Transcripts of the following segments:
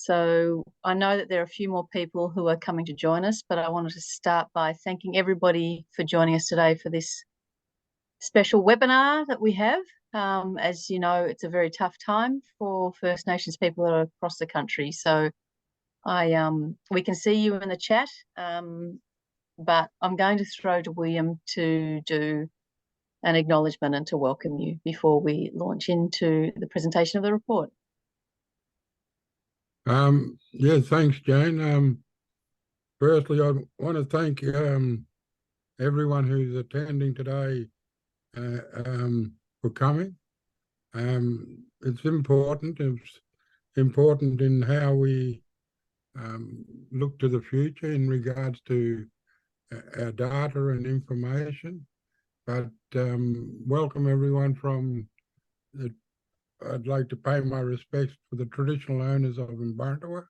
So I know that there are a few more people who are coming to join us, but I wanted to start by thanking everybody for joining us today for this special webinar that we have. As you know, it's a very tough time for First Nations people that are across the country. So we can see you in the chat, but I'm going to throw to William to do an acknowledgement and to welcome you before we launch into the presentation of the report. Yeah, thanks, Jane. Firstly, I want to thank everyone who's attending today for coming. It's important. It's important in how we look to the future in regards to our data and information. But welcome everyone from the. I'd like to pay my respects for the traditional owners of Mparntwe,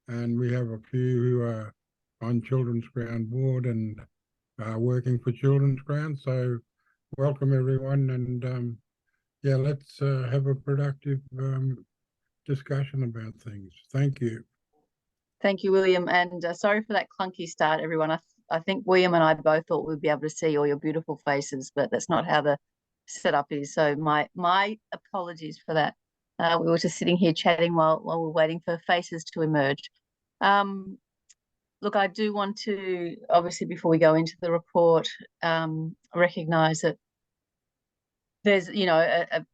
and we have a few who are on Children's Ground Board and working for Children's Ground. So welcome everyone, and yeah, let's have a productive discussion about things. Thank you. Thank you, William, and sorry for that clunky start, everyone. I think William and I both thought we'd be able to see all your beautiful faces, but that's not how the setup is. So my apologies for that. We were just sitting here chatting while we're waiting for faces to emerge. Look, I do want to, obviously, before we go into the report, recognise that there's, you know, a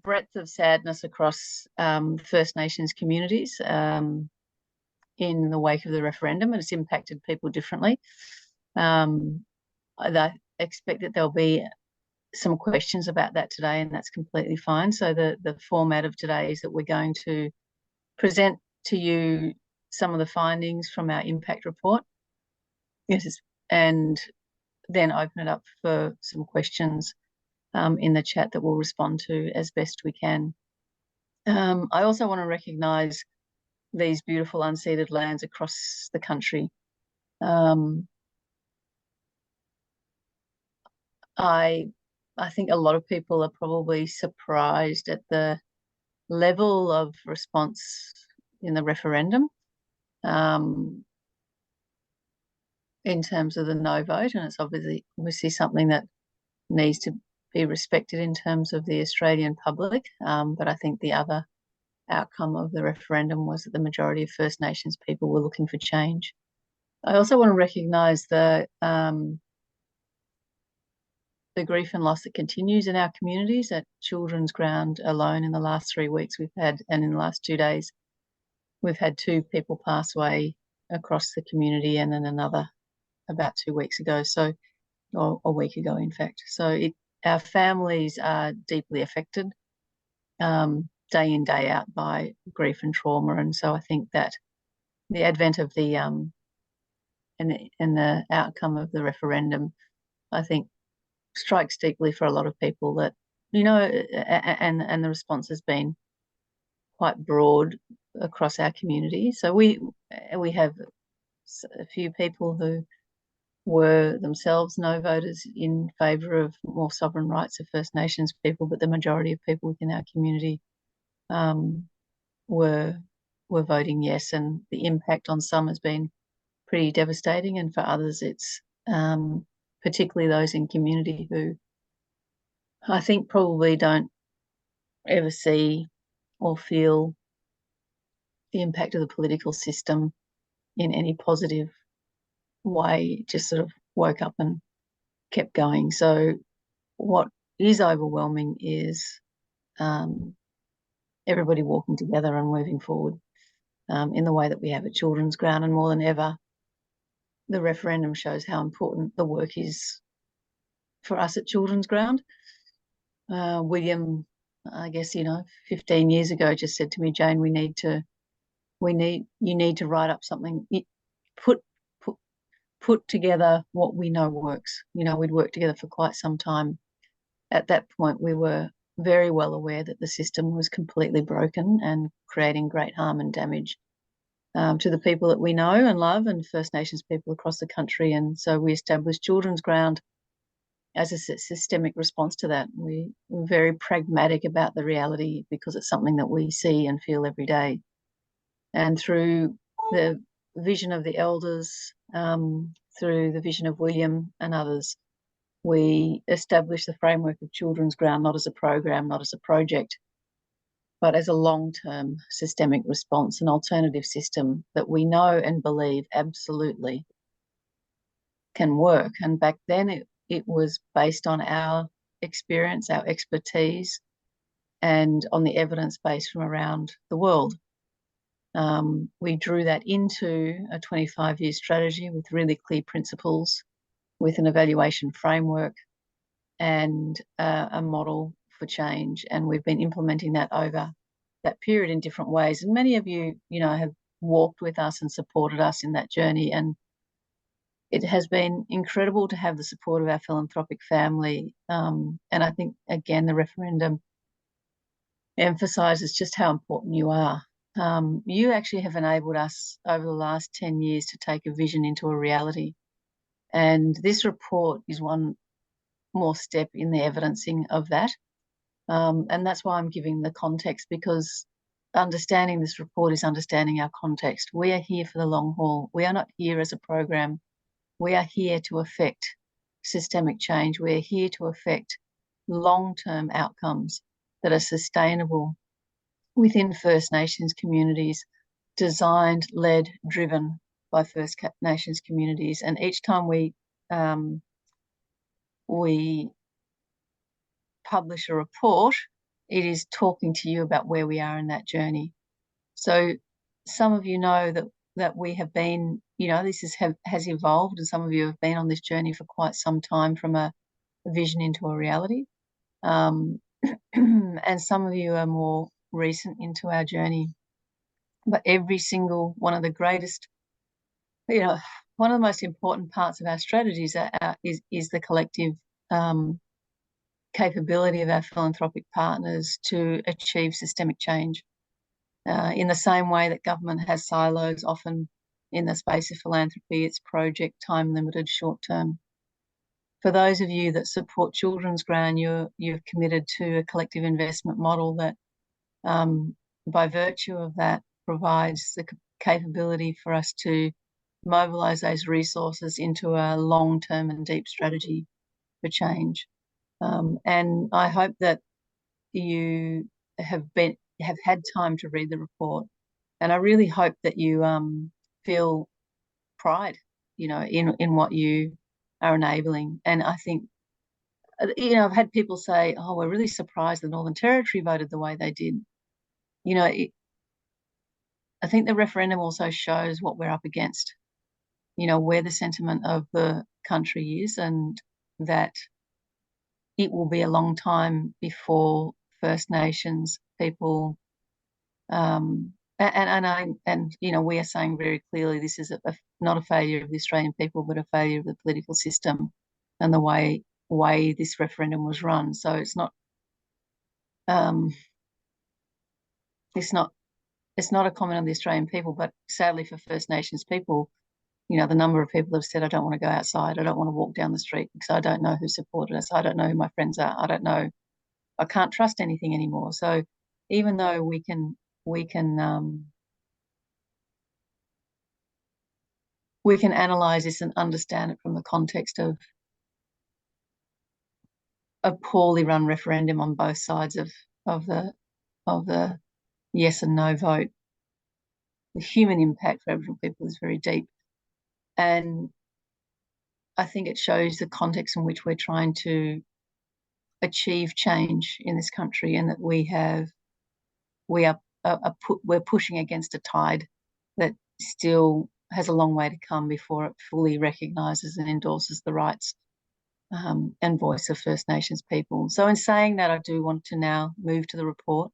breadth of sadness across First Nations communities in the wake of the referendum, and it's impacted people differently. I expect that there'll be some questions about that today, and that's completely fine. So the format of today is that we're going to present to you some of the findings from our impact report, and then open it up for some questions in the chat that we'll respond to as best we can. I also want to recognise these beautiful unceded lands across the country. I think a lot of people are probably surprised at the level of response in the referendum in terms of the no vote, and it's obviously something that needs to be respected in terms of the Australian public. But I think the other outcome of the referendum was that the majority of First Nations people were looking for change. I also want to recognise the grief and loss that continues in our communities. At Children's Ground alone, in the last 3 weeks we've had, and in the last 2 days, we've had 2 people pass away across the community, and then another about 2 weeks ago, so, or a week ago, in fact. So our families are deeply affected day in, day out by grief and trauma, and so I think that the advent of the and the outcome of the referendum, I think, strikes deeply for a lot of people, that, you know, and the response has been quite broad across our community. So we have a few people who were themselves no voters in favour of more sovereign rights of First Nations people, but the majority of people within our community were voting yes, and the impact on some has been pretty devastating, and for others it's particularly those in community who I think probably don't ever see or feel the impact of the political system in any positive way, just sort of woke up and kept going. So what is overwhelming is everybody walking together and moving forward in the way that we have at Children's Ground, and more than ever, the referendum shows how important the work is for us at Children's Ground. William, I guess, 15 years ago, just said to me, Jane, you need to write up something, put together what we know works. We'd worked together for quite some time. At that point, we were very well aware that the system was completely broken and creating great harm and damage to the people that we know and love, and First Nations people across the country. And so we established Children's Ground as a systemic response to that. We're very pragmatic about the reality because it's something that we see and feel every day. And through the vision of the elders, through the vision of William and others, we established the framework of Children's Ground not as a program, not as a project, but as a long-term systemic response, an alternative system that we know and believe absolutely can work. And back then it was based on our experience, our expertise, and on the evidence base from around the world. We drew that into a 25-year strategy with really clear principles, with an evaluation framework and a model for change. And we've been implementing that over that period in different ways. And many of you, have walked with us and supported us in that journey. And it has been incredible to have the support of our philanthropic family. And I think, again, the referendum emphasises just how important you are. You actually have enabled us over the last 10 years to take a vision into a reality. And this report is one more step in the evidencing of that. And that's why I'm giving the context, because understanding this report is understanding our context. We are here for the long haul. We are not here as a program. We are here to affect systemic change. We are here to affect long-term outcomes that are sustainable within First Nations communities, designed, led, driven by First Nations communities. And each time we publish a report, it is talking to you about where we are in that journey. So some of you know that we have been, this has evolved, and some of you have been on this journey for quite some time, from a vision into a reality. And some of you are more recent into our journey. But every single one of the greatest, one of the most important parts of our strategies is the collective capability of our philanthropic partners to achieve systemic change. In the same way that government has silos, often in the space of philanthropy, it's project, time-limited, short-term. For those of you that support Children's Ground, you've committed to a collective investment model that, by virtue of that, provides the capability for us to mobilise those resources into a long-term and deep strategy for change. And I hope that you have had time to read the report, and I really hope that you feel pride, in what you are enabling. And I think, I've had people say, "Oh, we're really surprised the Northern Territory voted the way they did." I think the referendum also shows what we're up against. Where the sentiment of the country is, and that it will be a long time before First Nations people, and we are saying very clearly this is not a failure of the Australian people, but a failure of the political system and the way this referendum was run. So it's not a comment on the Australian people, but sadly for First Nations people, the number of people have said, I don't want to go outside, I don't want to walk down the street because I don't know who supported us, I don't know who my friends are, I don't know, I can't trust anything anymore. So even though we can analyse this and understand it from the context of a poorly run referendum on both sides of the yes and no vote, the human impact for Aboriginal people is very deep. And I think it shows the context in which we're trying to achieve change in this country, and that we're pushing against a tide that still has a long way to come before it fully recognises and endorses the rights and voice of First Nations people. So in saying that, I do want to now move to the report.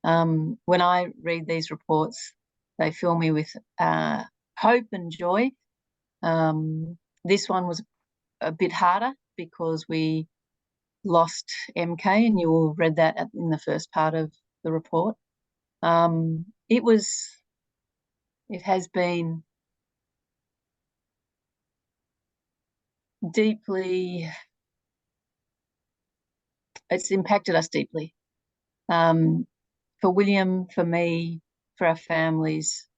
When I read these reports, they fill me with hope and joy. This one was a bit harder because we lost MK, and you all read that in the first part of the report. It has been deeply, it's impacted us deeply. For William, for me, for our families,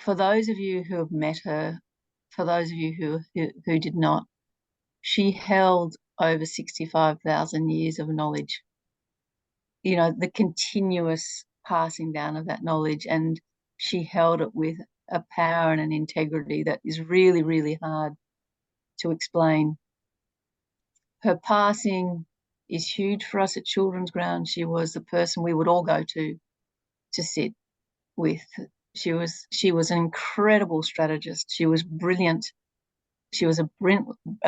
for those of you who have met her, for those of you who did not, she held over 65,000 years of knowledge. You know, the continuous passing down of that knowledge, and she held it with a power and an integrity that is really, really hard to explain. Her passing is huge for us at Children's Ground. She was the person we would all go to sit with. She was an incredible strategist. She was brilliant. She was a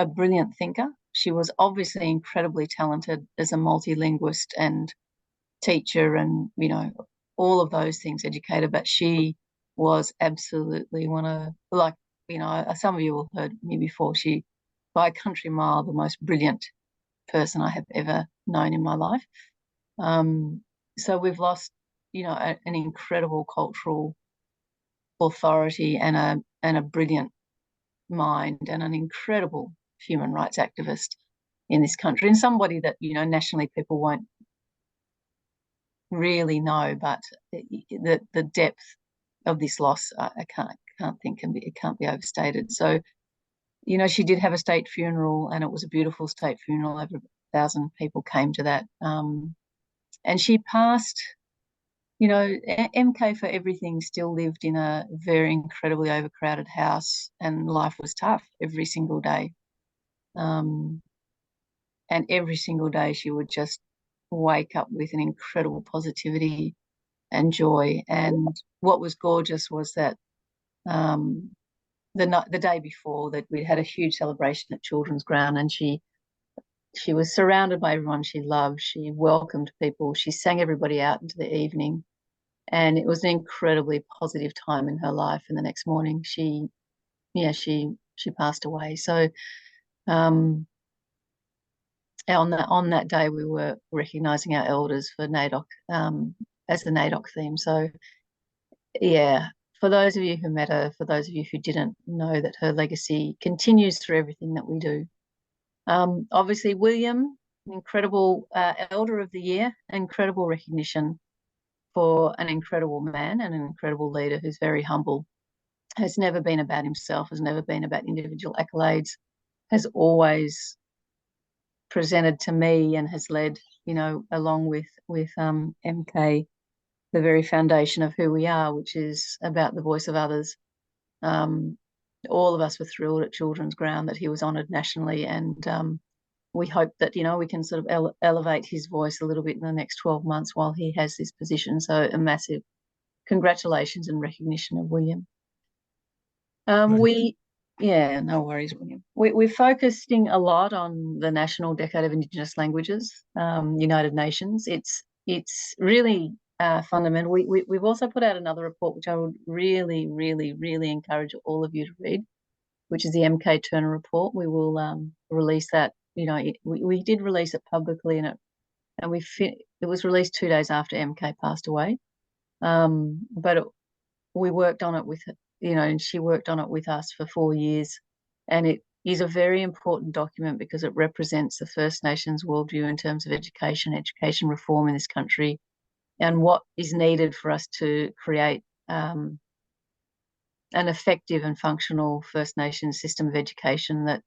brilliant thinker. She was obviously incredibly talented as a multilinguist and teacher, and you know, all of those things, educator. But she was absolutely one of, like, you know, some of you will have heard me before. She, by a country mile, the most brilliant person I have ever known in my life. So we've lost, you know, an incredible cultural authority and a brilliant mind and an incredible human rights activist in this country, and somebody that, you know, nationally people won't really know, but the depth of this loss, I can't think it can't be overstated. So, you know, she did have a state funeral, and it was a beautiful state funeral. Over 1,000 people came to that, and she passed. You know, MK for Everything still lived in a very incredibly overcrowded house, and life was tough every single day. And every single day she would just wake up with an incredible positivity and joy. And what was gorgeous was that the day before that, we'd had a huge celebration at Children's Ground, and she was surrounded by everyone she loved. She welcomed people. She sang everybody out into the evening. And it was an incredibly positive time in her life. And the next morning, she passed away. So, on that day, we were recognising our elders for NAIDOC, as the NAIDOC theme. So, yeah, for those of you who met her, for those of you who didn't, know that her legacy continues through everything that we do. Obviously, William, incredible Elder of the Year, incredible recognition for an incredible man and an incredible leader who's very humble, has never been about himself, has never been about individual accolades, has always presented to me and has led, you know, along with MK, the very foundation of who we are, which is about the voice of others. All of us were thrilled at Children's Ground that he was honoured nationally, and we hope that, you know, we can sort of elevate his voice a little bit in the next 12 months while he has this position. So a massive congratulations and recognition of William. No worries, William. We're focusing a lot on the National Decade of Indigenous Languages, United Nations. It's really fundamental. We've also put out another report, which I would really, really, really encourage all of you to read, which is the MK Turner report. We will release that. You know, we did release it publicly, and it was released 2 days after MK passed away. But we worked on it with, you know, and she worked on it with us for 4 years, and it is a very important document because it represents the First Nations worldview in terms of education reform in this country, and what is needed for us to create an effective and functional First Nations system of education that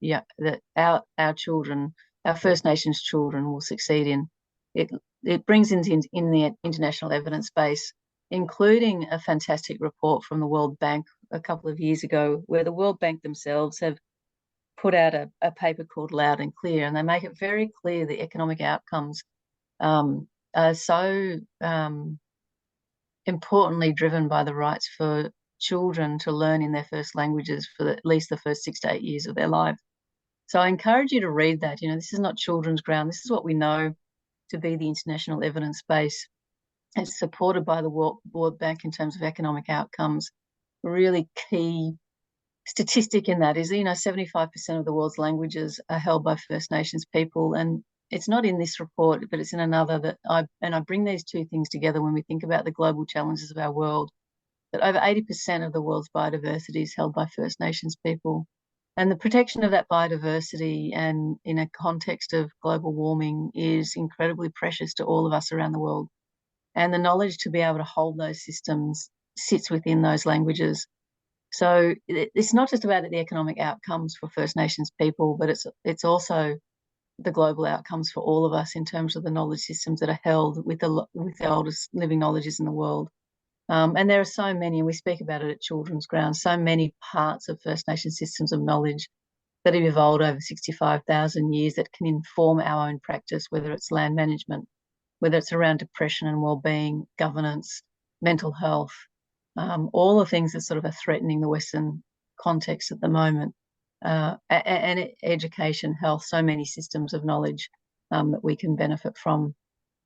our children, our First Nations children, will succeed in. It brings in the international evidence base, including a fantastic report from the World Bank a couple of years ago, where the World Bank themselves have put out a paper called Loud and Clear, and they make it very clear the economic outcomes are so importantly driven by the rights for children to learn in their first languages for at least the first 6 to 8 years of their life. So I encourage you to read that. You know, this is not Children's Ground. This is what we know to be the international evidence base. It's supported by the World Bank in terms of economic outcomes. A really key statistic in that is, you know, 75% of the world's languages are held by First Nations people, and it's not in this report, but it's in another that I bring these two things together when we think about the global challenges of our world, that over 80% of the world's biodiversity is held by First Nations people. And the protection of that biodiversity, and in a context of global warming, is incredibly precious to all of us around the world. And the knowledge to be able to hold those systems sits within those languages. And So it's not just about the economic outcomes for First Nations people, but it's also the global outcomes for all of us in terms of the knowledge systems that are held with the oldest living knowledges in the world. And there are so many, and we speak about it at Children's Ground, so many parts of First Nation systems of knowledge that have evolved over 65,000 years that can inform our own practice, whether it's land management, whether it's around depression and well-being, governance, mental health, all the things that sort of are threatening the Western context at the moment, and education, health, so many systems of knowledge that we can benefit from.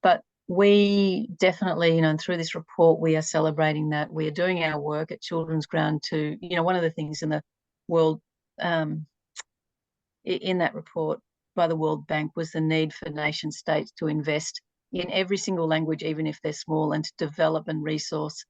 But we definitely, and through this report, we are celebrating that. We are doing our work at Children's Ground to, one of the things in the world, in that report by the World Bank, was the need for nation states to invest in every single language, even if they're small, and to develop and resource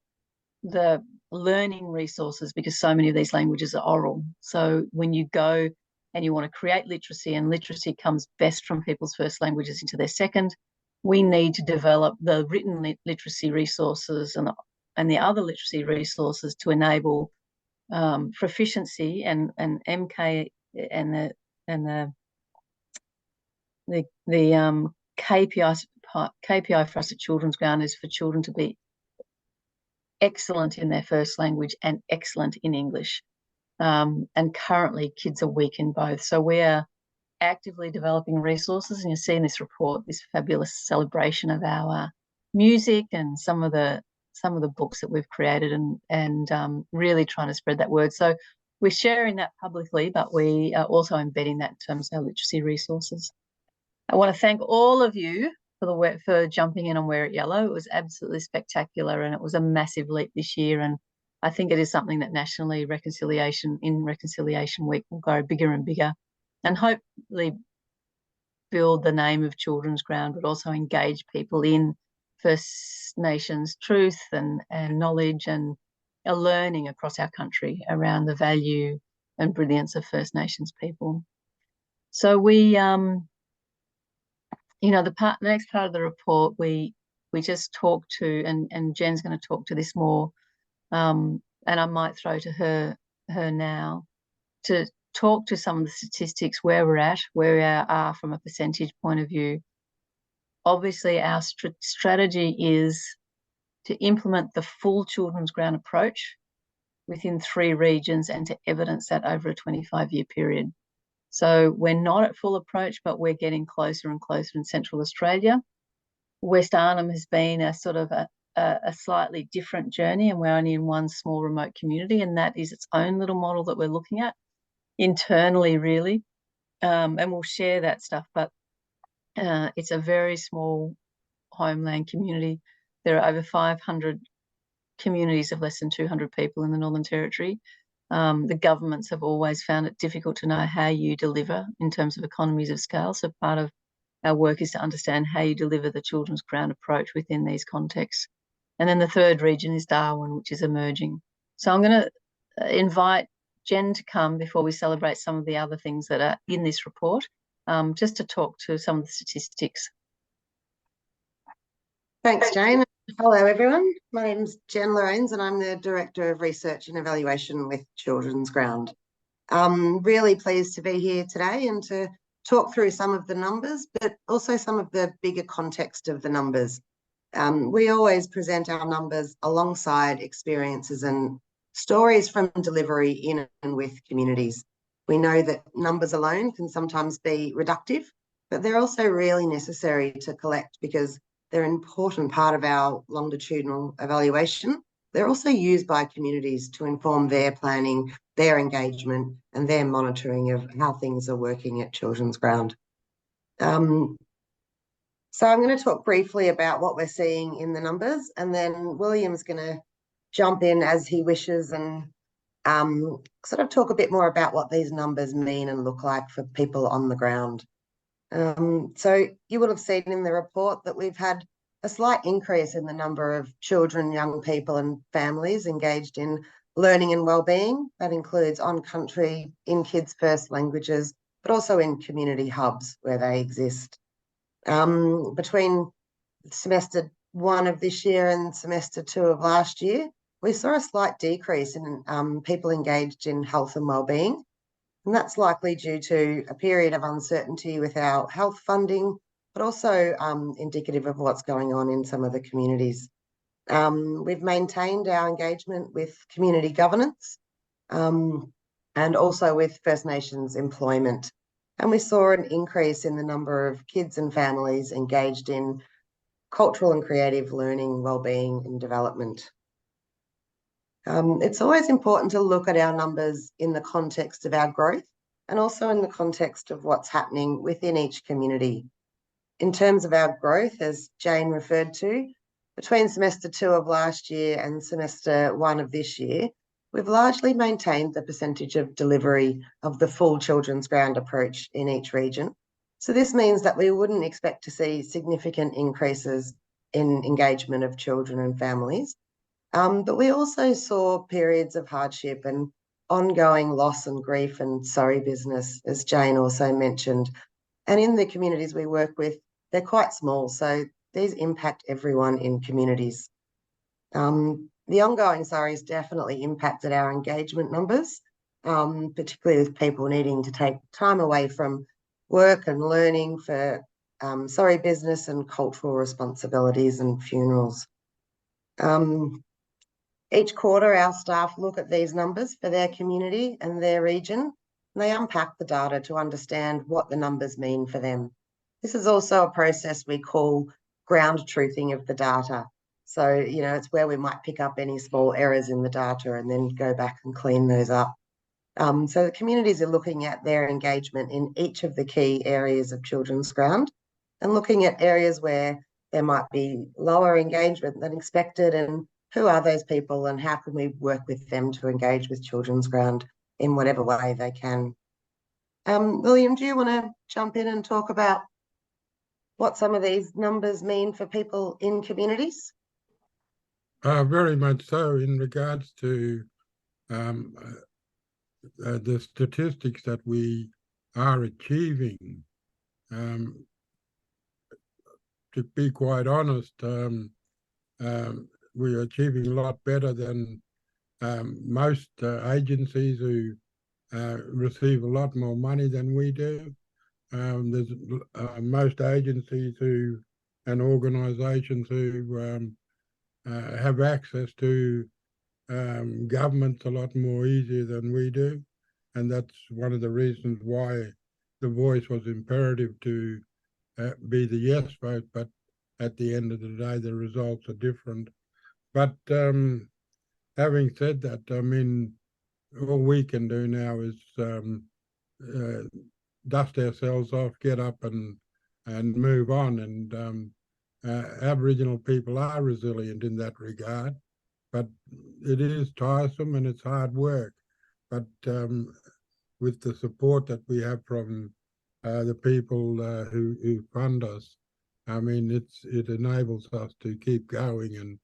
the learning resources, because so many of these languages are oral. So when you go and you want to create literacy, and literacy comes best from people's first languages into their second, we need to develop the written literacy resources and the other literacy resources to enable proficiency and MK and the KPI for us at Children's Ground is for children to be excellent in their first language and excellent in English. And currently kids are weak in both. So we are actively developing resources, and you see in this report this fabulous celebration of our music and some of the books that we've created, and really trying to spread that word. So we're sharing that publicly, but we are also embedding that in terms of our literacy resources. I want to thank all of you for jumping in on Wear It Yellow. It was absolutely spectacular, and it was a massive leap this year. And I think it is something that nationally Reconciliation Week will go bigger and bigger, and hopefully build the name of Children's Ground, but also engage people in First Nations truth and knowledge and a learning across our country around the value and brilliance of First Nations people. So we, the next part of the report, we just talked to, and Jen's going to talk to this more, and I might throw to her now to talk to some of the statistics, where we're at, where we are from a percentage point of view. Obviously, our strategy is to implement the full Children's Ground approach within 3 regions and to evidence that over a 25-year period. So we're not at full approach, but we're getting closer and closer in Central Australia. West Arnhem has been a sort of a slightly different journey, and we're only in one small remote community, and that is its own little model that we're looking at internally, really, and we'll share that stuff. But it's a very small homeland community. There are over 500 communities of less than 200 people in the Northern Territory. The governments have always found it difficult to know how you deliver in terms of economies of scale. So part of our work is to understand how you deliver the Children's Ground approach within these contexts. And then the third region is Darwin, which is emerging. So I'm going to invite Jen to come before we celebrate some of the other things that are in this report, just to talk to some of the statistics. Thanks, Jane. Hello, everyone. My name's Jen Lorains, and I'm the Director of Research and Evaluation with Children's Ground. I'm really pleased to be here today and to talk through some of the numbers, but also some of the bigger context of the numbers. We always present our numbers alongside experiences and stories from delivery in and with communities. We know that numbers alone can sometimes be reductive, but they're also really necessary to collect because they're an important part of our longitudinal evaluation. They're also used by communities to inform their planning, their engagement, and their monitoring of how things are working at Children's Ground. So I'm going to talk briefly about what we're seeing in the numbers, and then William's going to jump in as he wishes and sort of talk a bit more about what these numbers mean and look like for people on the ground. So you will have seen in the report that we've had a slight increase in the number of children, young people and families engaged in learning and wellbeing. That includes on country, in kids' first languages, but also in community hubs where they exist. Between semester 1 of this year and semester 2 of last year, we saw a slight decrease in people engaged in health and wellbeing, and that's likely due to a period of uncertainty with our health funding, but also indicative of what's going on in some of the communities. We've maintained our engagement with community governance and also with First Nations employment. And we saw an increase in the number of kids and families engaged in cultural and creative learning, wellbeing and development. It's always important to look at our numbers in the context of our growth and also in the context of what's happening within each community. In terms of our growth, as Jane referred to, between semester 2 of last year and semester 1 of this year, we've largely maintained the percentage of delivery of the full Children's Ground approach in each region. So this means that we wouldn't expect to see significant increases in engagement of children and families. But we also saw periods of hardship and ongoing loss and grief and sorry business, as Jane also mentioned. And in the communities we work with, they're quite small, so these impact everyone in communities. The ongoing sorries definitely impacted our engagement numbers, particularly with people needing to take time away from work and learning for sorry business and cultural responsibilities and funerals. Each quarter, our staff look at these numbers for their community and their region, and they unpack the data to understand what the numbers mean for them. This is also a process we call ground truthing of the data. So, you know, it's where we might pick up any small errors in the data and then go back and clean those up. So the communities are looking at their engagement in each of the key areas of Children's Ground and looking at areas where there might be lower engagement than expected, and who are those people and how can we work with them to engage with Children's Ground in whatever way they can. William, do you want to jump in and talk about what some of these numbers mean for people in communities? Very much so. In regards to the statistics that we are achieving, to be quite honest, we are achieving a lot better than most agencies who receive a lot more money than we do. There's most agencies who and organisations who have access to governments a lot more easier than we do, and that's one of the reasons why the Voice was imperative to be the yes vote. But at the end of the day, the results are different. But having said that, I mean, all we can do now is dust ourselves off, get up and move on. And Aboriginal people are resilient in that regard, but it is tiresome and it's hard work. But with the support that we have from the people who fund us, I mean, it enables us to keep going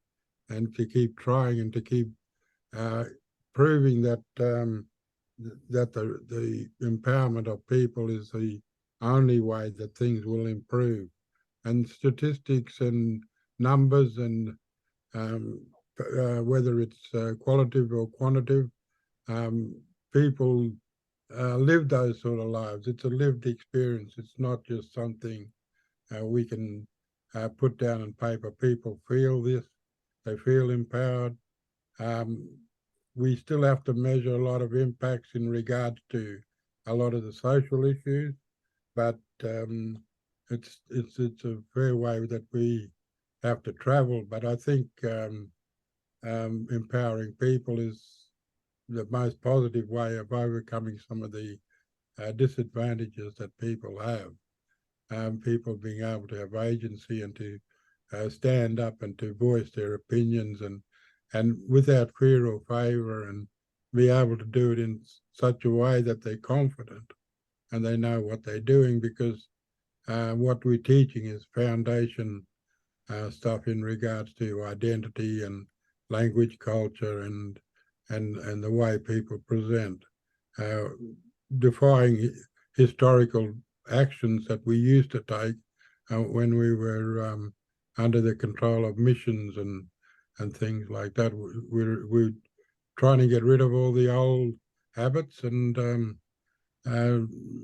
and to keep trying and to keep proving that that the empowerment of people is the only way that things will improve. And statistics and numbers and whether it's qualitative or quantitative, people live those sort of lives. It's a lived experience. It's not just something we can put down on paper. People feel this. They feel empowered. We still have to measure a lot of impacts in regards to a lot of the social issues, but it's a fair way that we have to travel. But I think empowering people is the most positive way of overcoming some of the disadvantages that people have. People being able to have agency and to stand up and to voice their opinions and without fear or favour, and be able to do it in such a way that they're confident and they know what they're doing, because what we're teaching is foundation stuff in regards to identity and language, culture, and the way people present, defying historical actions that we used to take when we were under the control of missions and things like that. We're trying to get rid of all the old habits and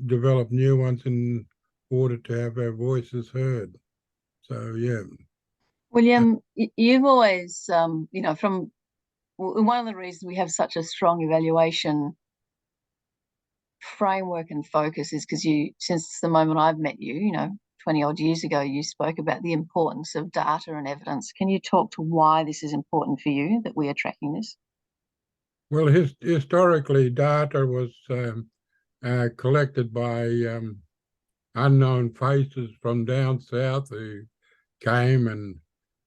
develop new ones in order to have our voices heard. So yeah. William, you've always, from one of the reasons we have such a strong evaluation framework and focus is because since the moment I've met you, 20 odd years ago, you spoke about the importance of data and evidence. Can you talk to why this is important for you, that we are tracking this? Well, historically, data was collected by unknown faces from down south who came and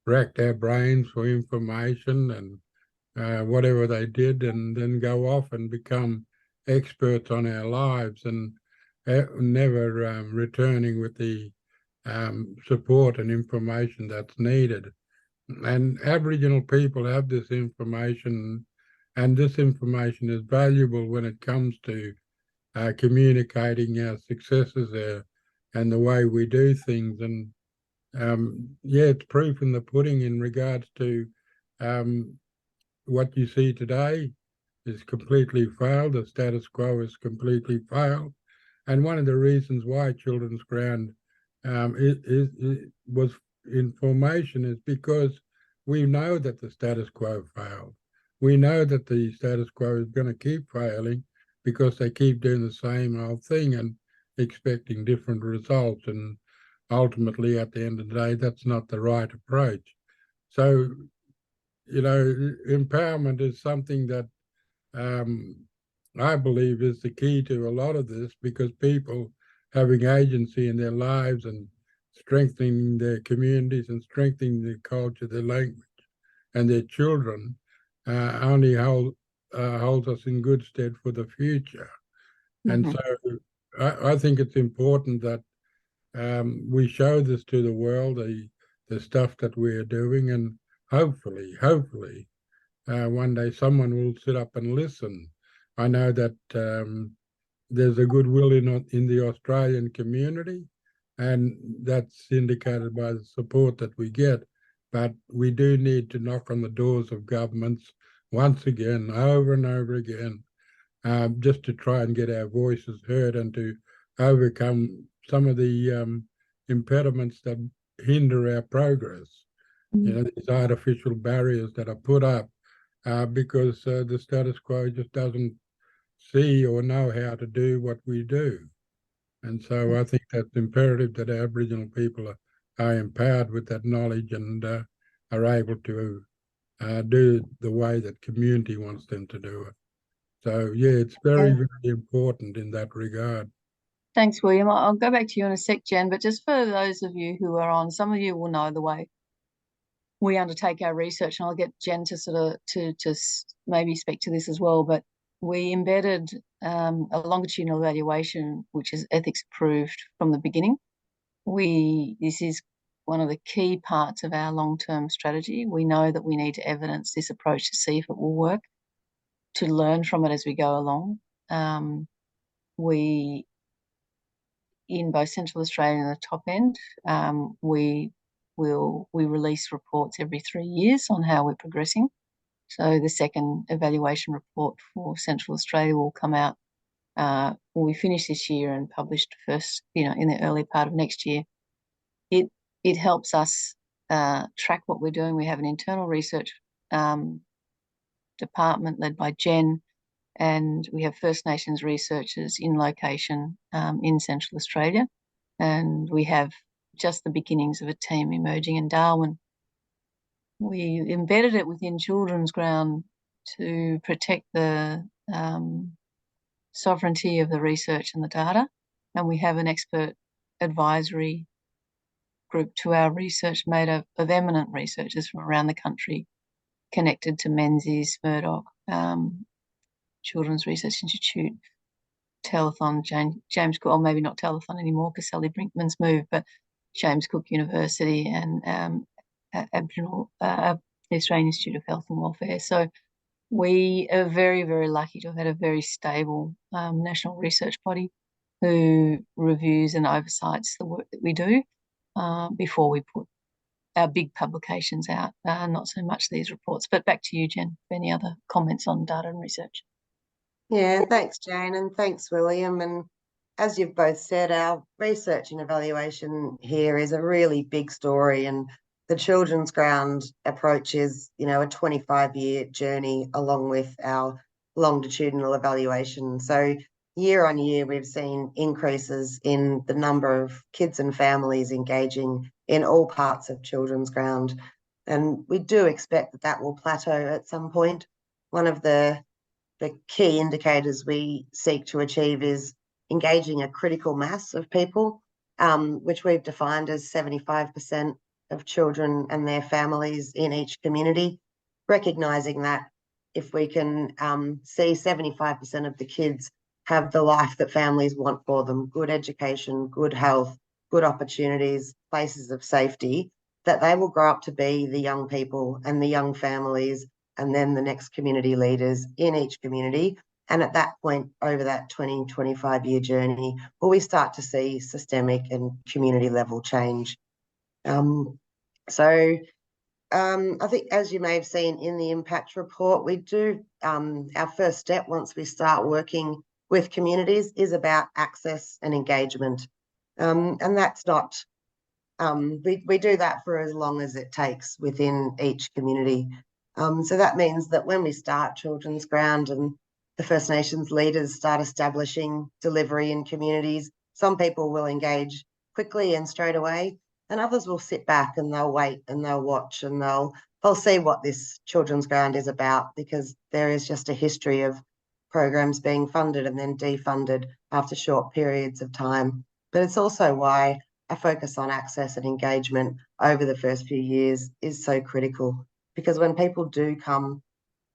racked our brains for information and whatever they did, and then go off and become experts on our lives, and never returning with the support and information that's needed. And Aboriginal people have this information, and this information is valuable when it comes to communicating our successes and the way we do things. And yeah, it's proof in the pudding in regards to what you see today is completely failed. The status quo is completely failed. And one of the reasons why Children's Ground was in formation is because we know that the status quo failed. We know that the status quo is going to keep failing because they keep doing the same old thing and expecting different results. And ultimately, at the end of the day, that's not the right approach. So, empowerment is something that I believe is the key to a lot of this, because people having agency in their lives and strengthening their communities and strengthening their culture, their language, and their children only holds us in good stead for the future. And so I think it's important that we show this to the world, the stuff that we're doing, and hopefully, one day someone will sit up and listen. I know that there's a goodwill in the Australian community, and that's indicated by the support that we get. But we do need to knock on the doors of governments once again, over and over again, just to try and get our voices heard and to overcome some of the impediments that hinder our progress. These artificial barriers that are put up because the status quo just doesn't see or know how to do what we do. And so I think that's imperative that Aboriginal people are empowered with that knowledge and are able to do the way that community wants them to do it. So yeah, it's very, very important in that regard. Thanks, William. I'll go back to you in a sec, Jen, but just for those of you who are on, some of you will know the way we undertake our research, and I'll get Jen to to maybe speak to this as well, but we embedded a longitudinal evaluation, which is ethics approved from the beginning. This is one of the key parts of our long-term strategy. We know that we need to evidence this approach to see if it will work, to learn from it as we go along. We, in both Central Australia and the top end, we release reports every 3 years on how we're progressing. So the second evaluation report for Central Australia will come out when we finish this year and published first, in the early part of next year. It helps us track what we're doing. We have an internal research department led by Jen, and we have First Nations researchers in location in Central Australia, and we have just the beginnings of a team emerging in Darwin. We embedded it within Children's Ground to protect the sovereignty of the research and the data, and we have an expert advisory group to our research made up of eminent researchers from around the country connected to Menzies, Murdoch, Children's Research Institute, Telethon, James Cook, or maybe not Telethon anymore because Sally Brinkman's moved, but James Cook University and Aboriginal, the Australian Institute of Health and Welfare. So we are very, very lucky to have had a very stable national research body who reviews and oversights the work that we do before we put our big publications out, not so much these reports. But back to you, Jen, for any other comments on data and research. Yeah, thanks, Jane, and thanks, William. And as you've both said, our research and evaluation here is a really big story, and the Children's Ground approach is, a 25-year journey along with our longitudinal evaluation. So year on year, we've seen increases in the number of kids and families engaging in all parts of Children's Ground. And we do expect that that will plateau at some point. One of the key indicators we seek to achieve is engaging a critical mass of people, which we've defined as 75% of children and their families in each community, recognising that if we can see 75% of the kids have the life that families want for them, good education, good health, good opportunities, places of safety, that they will grow up to be the young people and the young families and then the next community leaders in each community. And at that point, over that 20, 25-year journey, will we start to see systemic and community level change. I think, as you may have seen in the impact report, we do, our first step once we start working with communities is about access and engagement. And that's not, we do that for as long as it takes within each community. So that means that when we start Children's Ground and the First Nations leaders start establishing delivery in communities, some people will engage quickly and straight away, and others will sit back and they'll wait and they'll watch and they'll see what this Children's Ground is about, because there is just a history of programs being funded and then defunded after short periods of time. But it's also why a focus on access and engagement over the first few years is so critical, because when people do come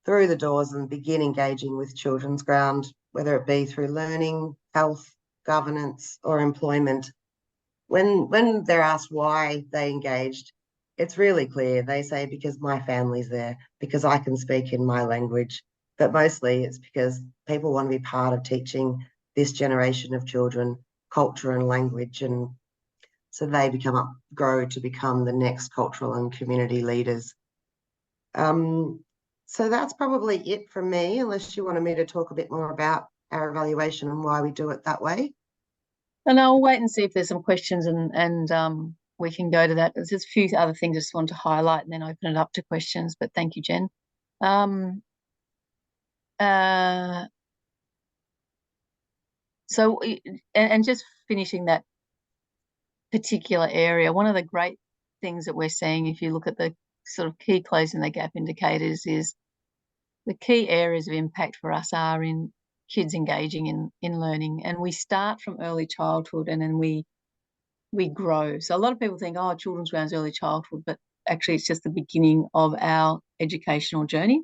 through the doors and begin engaging with Children's Ground, whether it be through learning, health, governance, or employment, when they're asked why they engaged, it's really clear. They say, because my family's there, because I can speak in my language. But mostly it's because people want to be part of teaching this generation of children culture and language, and so they grow to become the next cultural and community leaders. So that's probably it from me, unless you wanted me to talk a bit more about our evaluation and why we do it that way. And I'll wait and see if there's some questions, and we can go to that. There's just a few other things I just want to highlight and then open it up to questions. But thank you, Jen. So, and just finishing that particular area, one of the great things that we're seeing, if you look at the sort of key closing the gap indicators, is the key areas of impact for us are in kids engaging in learning. And we start from early childhood and then we grow. So a lot of people think, oh, Children's Ground's early childhood, but actually it's just the beginning of our educational journey.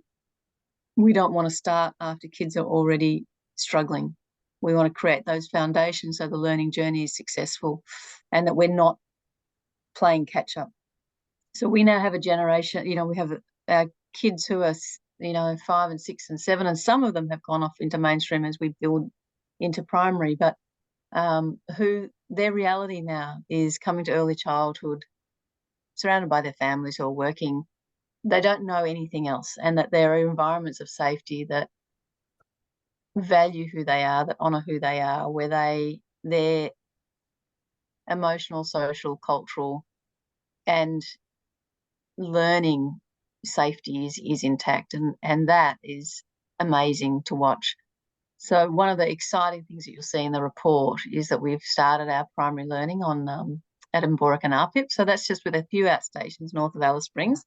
We don't want to start after kids are already struggling. We want to create those foundations so the learning journey is successful and that we're not playing catch up. So we now have a generation, we have our kids who are, 5 and 6 and 7, and some of them have gone off into mainstream as we build into primary, but who their reality now is coming to early childhood, surrounded by their families who are working. They don't know anything else, and that there are environments of safety that value who they are, that honour who they are, where their emotional, social, cultural, and learning safety is intact, and that is amazing to watch. So one of the exciting things that you'll see in the report is that we've started our primary learning on at Mboorak and Arpip. So that's just with a few outstations north of Alice Springs.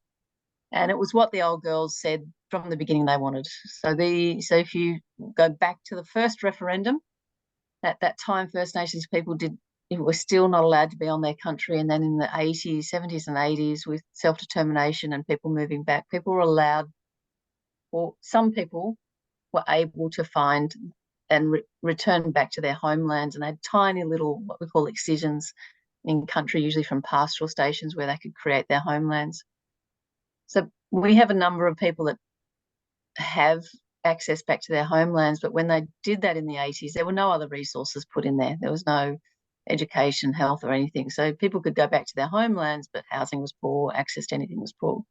And it was what the old girls said from the beginning they wanted. So if you go back to the first referendum, at that time First Nations people were still not allowed to be on their country. And then in the 80s, 70s and 80s, with self-determination and people moving back, people were allowed, or some people were able to find and return back to their homelands, and they had tiny little, what we call excisions in country, usually from pastoral stations, where they could create their homelands. So we have a number of people that have access back to their homelands, but when they did that in the 80s, there were no other resources put in there. There was no education, health, or anything. So people could go back to their homelands, but housing was poor, access to anything was poor.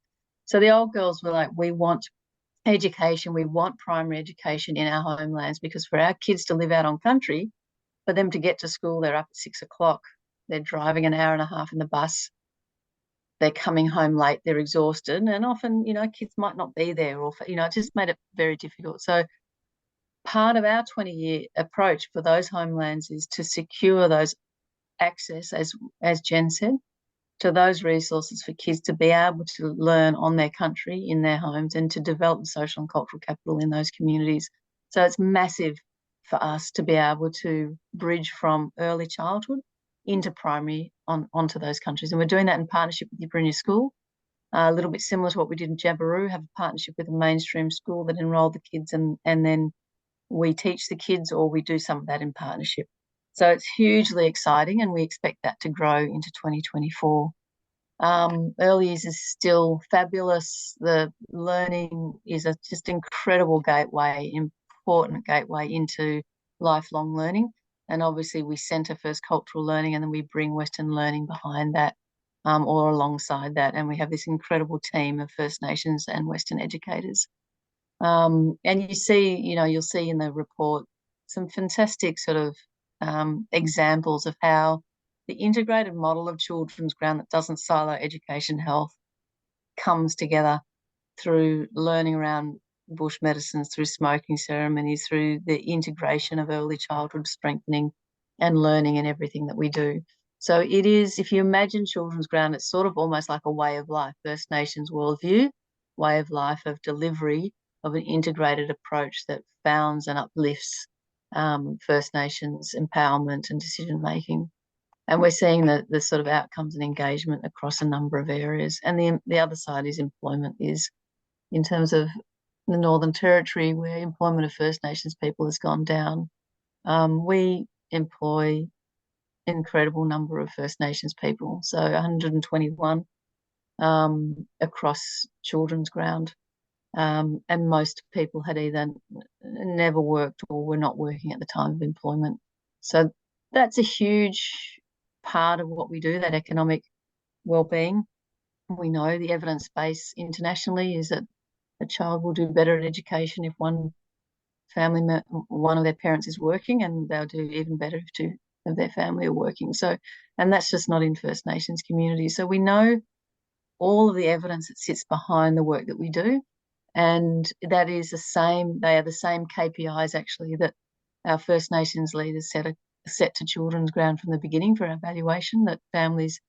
So the old girls were like, we want education, we want primary education in our homelands, because for our kids to live out on country, for them to get to school, they're up at 6 o'clock, they're driving an hour and a half in the bus, they're coming home late, they're exhausted, and often, kids might not be there, or, it just made it very difficult. So part of our 20-year approach for those homelands is to secure those access, as Jen said, to those resources for kids to be able to learn on their country, in their homes, and to develop the social and cultural capital in those communities. So it's massive for us to be able to bridge from early childhood into primary onto those countries. And we're doing that in partnership with Yabrunya School, a little bit similar to what we did in Jabiru, have a partnership with a mainstream school that enrolled the kids, and then we teach the kids, or we do some of that in partnership. So it's hugely exciting, and we expect that to grow into 2024. Early years is still fabulous. The learning is a just incredible gateway, important gateway into lifelong learning. And obviously we centre first cultural learning, and then we bring Western learning behind that, or alongside that. And we have this incredible team of First Nations and Western educators. And you see, you'll see in the report some fantastic sort of examples of how the integrated model of Children's Ground that doesn't silo education health comes together through learning around bush medicines, through smoking ceremonies, through the integration of early childhood strengthening and learning in everything that we do. So it is, if you imagine Children's Ground, it's sort of almost like a way of life, First Nations worldview, way of life of delivery of an integrated approach that founds and uplifts First Nations empowerment and decision making. And we're seeing the sort of outcomes and engagement across a number of areas. And the other side is employment, is in terms of the Northern Territory, where employment of First Nations people has gone down. We employ an incredible number of First Nations people, so 121 across Children's Ground. And most people had either never worked or were not working at the time of employment. So that's a huge part of what we do, that economic well-being. We know the evidence base internationally is that a child will do better at education if one of their parents is working, and they'll do even better if two of their family are working. So, and that's just not in First Nations communities. So we know all of the evidence that sits behind the work that we do, and that is they are the same KPIs actually that our First Nations leaders set to Children's Ground from the beginning for our evaluation, that families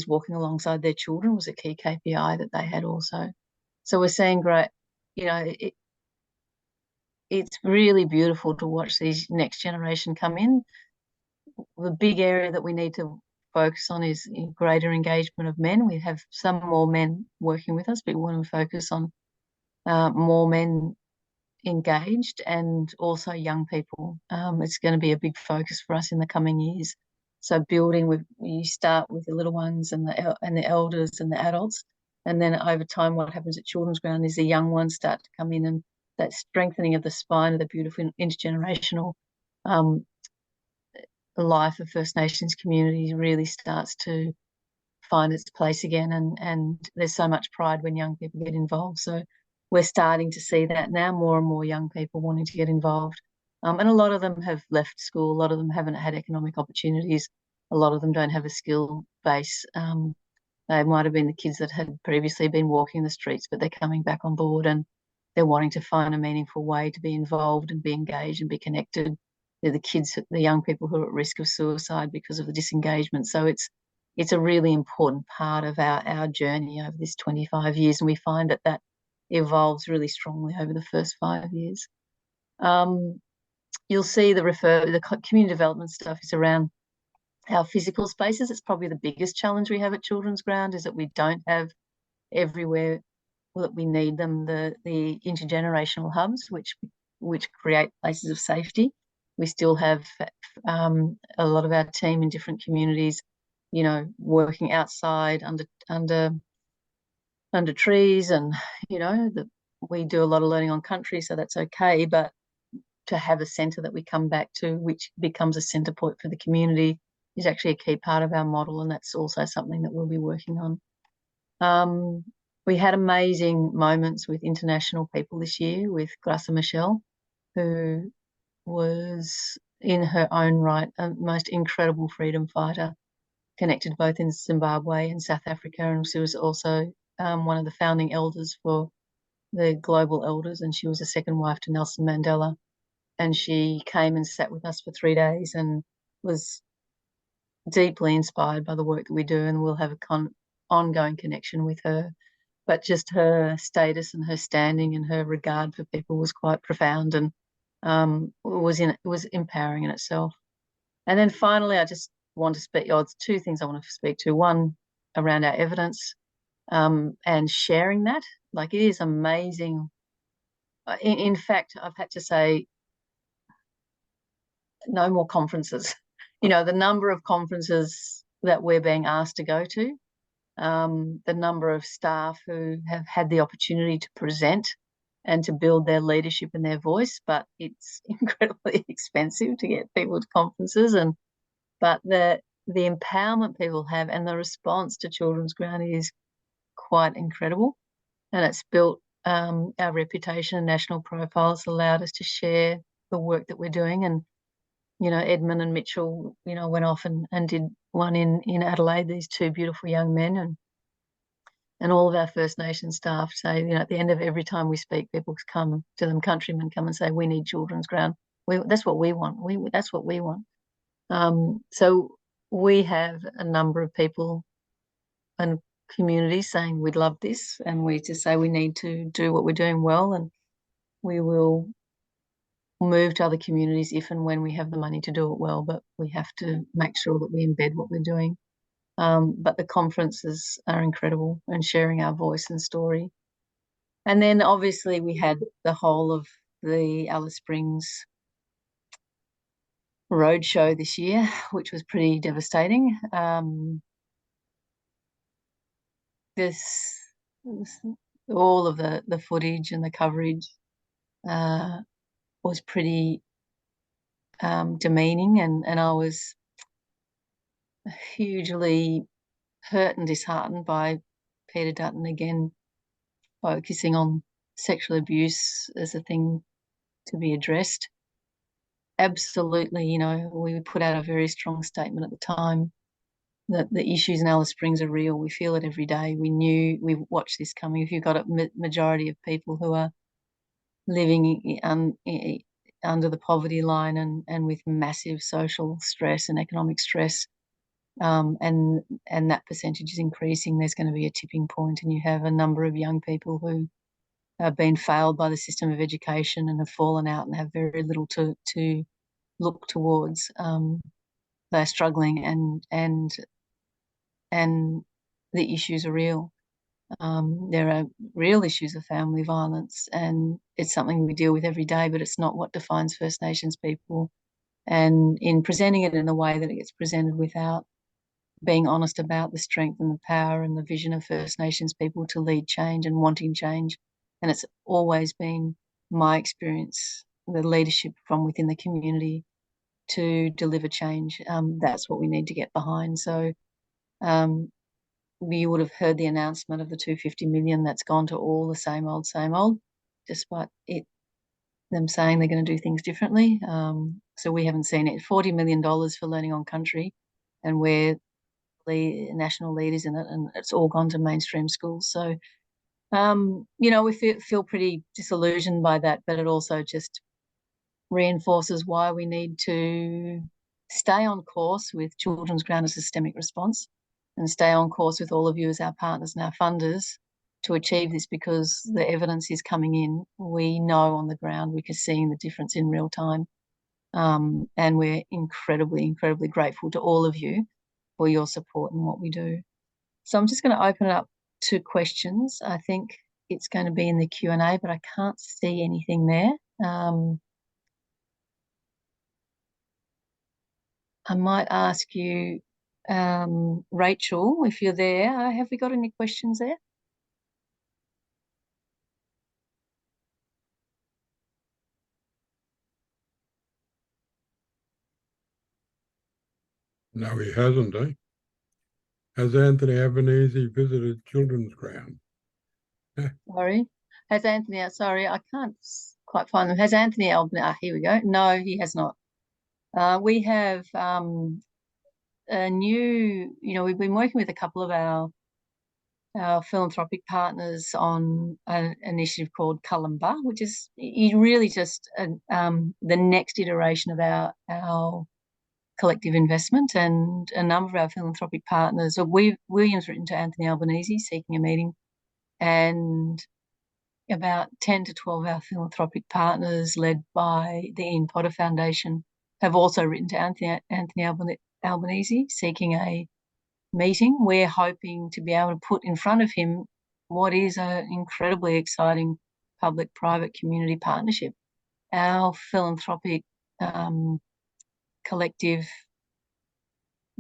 walking alongside their children was a key KPI that they had also. So we're seeing great, it's really beautiful to watch these next generation come in. The big area that we need to focus on is greater engagement of men. We have some more men working with us, but we want to focus on more men engaged, and also young people. It's going to be a big focus for us in the coming years. So you start with the little ones and the elders and the adults, and then over time what happens at Children's Ground is the young ones start to come in, and that strengthening of the spine of the beautiful intergenerational life of First Nations communities really starts to find its place again, and there's so much pride when young people get involved. So we're starting to see that now, more and more young people wanting to get involved. And a lot of them have left school, a lot of them haven't had economic opportunities, a lot of them don't have a skill base. They might have been the kids that had previously been walking the streets, but they're coming back on board, and they're wanting to find a meaningful way to be involved and be engaged and be connected. They're the kids, the young people who are at risk of suicide because of the disengagement. So it's a really important part of our journey over this 25 years, and we find that evolves really strongly over the first 5 years. You'll see the community development stuff is around our physical spaces. It's probably the biggest challenge we have at Children's Ground, is that we don't have everywhere that we need them, the intergenerational hubs, which create places of safety. We still have a lot of our team in different communities, working outside under trees, and we do a lot of learning on country, so that's okay. But to have a centre that we come back to, which becomes a centre point for the community, is actually a key part of our model, and that's also something that we'll be working on. We had amazing moments with international people this year, with Graça Machel, who was in her own right a most incredible freedom fighter, connected both in Zimbabwe and South Africa, and she was also one of the founding elders for the Global Elders, and she was a second wife to Nelson Mandela. And she came and sat with us for 3 days and was deeply inspired by the work that we do, and we'll have a ongoing connection with her. But just her status and her standing and her regard for people was quite profound, and it was empowering in itself. And then finally, I just want to speak. There's two things I want to speak to. One, around our evidence and sharing that. Like, it is amazing. In fact, I've had to say, no more conferences. You know, the number of conferences that we're being asked to go to, the number of staff who have had the opportunity to present and to build their leadership and their voice, but it's incredibly expensive to get people to conferences. But the empowerment people have and the response to Children's Ground is quite incredible, and it's built our reputation and national profiles, allowed us to share the work that we're doing. And you know, Edmund and Mitchell, you know, went off and did one in Adelaide, these two beautiful young men, and all of our First Nation staff say, you know, at the end of every time we speak, people come to them, countrymen come and say, we need Children's Ground. That's what we want. That's what we want. So we have a number of people and communities saying we'd love this, and we just say we need to do what we're doing well, and we will move to other communities if and when we have the money to do it well, but we have to make sure that we embed what we're doing. But the conferences are incredible, and sharing our voice and story. And then obviously we had the whole of the Alice Springs roadshow this year, which was pretty devastating. All of the footage and the coverage was pretty demeaning, and I was hugely hurt and disheartened by Peter Dutton again focusing on sexual abuse as a thing to be addressed. Absolutely, you know, we put out a very strong statement at the time that the issues in Alice Springs are real. We feel it every day. We watched this coming. If you've got a majority of people who are living under the poverty line and with massive social stress and economic stress, and that percentage is increasing, there's going to be a tipping point, and you have a number of young people who have been failed by the system of education and have fallen out and have very little to look towards. They're struggling, and the issues are real. There are real issues of family violence, and it's something we deal with every day, but it's not what defines First Nations people. And in presenting it in a way that it gets presented without being honest about the strength and the power and the vision of First Nations people to lead change and wanting change. And it's always been my experience, the leadership from within the community to deliver change. That's what we need to get behind. So you would have heard the announcement of the 250 million that's gone to all the same old, despite them saying they're going to do things differently. So we haven't seen it. $40 million for Learning on Country, and we're the national leaders in it, and it's all gone to mainstream schools. So, you know, we feel pretty disillusioned by that, but it also just reinforces why we need to stay on course with Children's Ground as a systemic response, and stay on course with all of you as our partners and our funders to achieve this, because the evidence is coming in. We know on the ground, we're seeing the difference in real time. And we're incredibly, incredibly grateful to all of you for your support in what we do. So I'm just going to open it up to questions. I think it's going to be in the Q&A, but I can't see anything there. I might ask you, Rachel, if you're there, have we got any questions there? No, he hasn't, eh? Has Anthony Albanese visited Children's Ground? Sorry. Has Anthony, sorry, I can't quite find them. Has Anthony Albanese, here we go. No, he has not. We have a new, we've been working with a couple of our philanthropic partners on an initiative called Kalamba, which is really just the next iteration of our collective investment, and a number of our philanthropic partners. So William's written to Anthony Albanese seeking a meeting, and about 10 to 12 of our philanthropic partners, led by the Ian Potter Foundation, have also written to Anthony Albanese seeking a meeting. We're hoping to be able to put in front of him what is an incredibly exciting public-private community partnership. Our philanthropic collective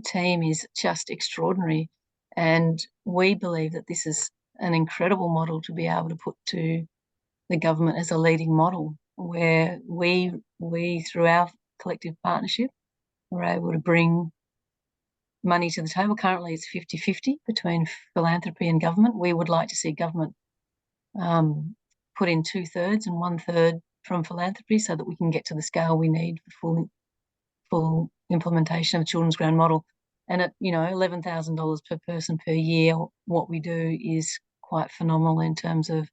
team is just extraordinary, and we believe that this is an incredible model to be able to put to the government as a leading model, where we through our collective partnership, we're able to bring money to the table. Currently it's 50-50 between philanthropy and government. We would like to see government put in 2/3 and 1/3 from philanthropy, so that we can get to the scale we need for full implementation of the Children's Ground model. And at $11,000 per person per year, what we do is quite phenomenal in terms of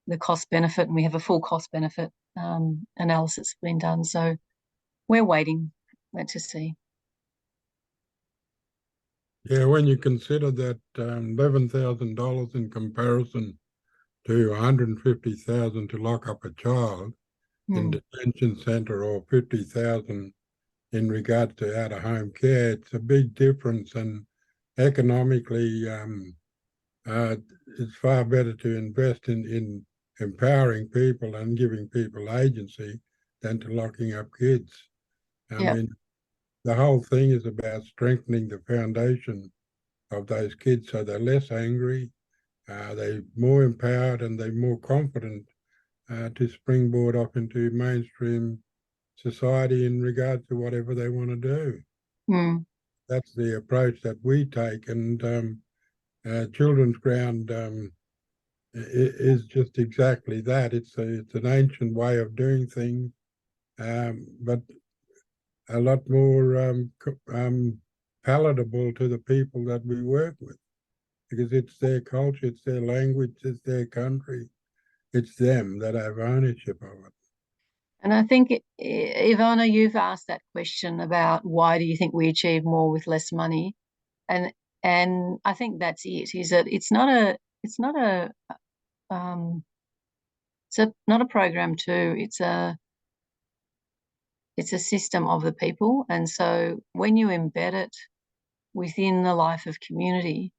the cost benefit, and we have a full cost benefit analysis been done. So we're waiting to see. Yeah, when you consider that $11,000 in comparison to $150,000 to lock up a child in detention centre, or $50,000 in regards to out-of-home care, it's a big difference. And economically, it's far better to invest in empowering people and giving people agency than to locking up kids. I mean, the whole thing is about strengthening the foundation of those kids so they're less angry, they're more empowered, and they're more confident to springboard off into mainstream society in regards to whatever they want to do. That's the approach that we take, and Children's Ground is just exactly that. It's an ancient way of doing things, but a lot more palatable to the people that we work with, because it's their culture, it's their language, it's their country, it's them that have ownership of it. And I think, Ivana, you've asked that question about why do you think we achieve more with less money, and I think that's it. Is that it's not a program too. It's a system of the people, and so when you embed it within the life of community,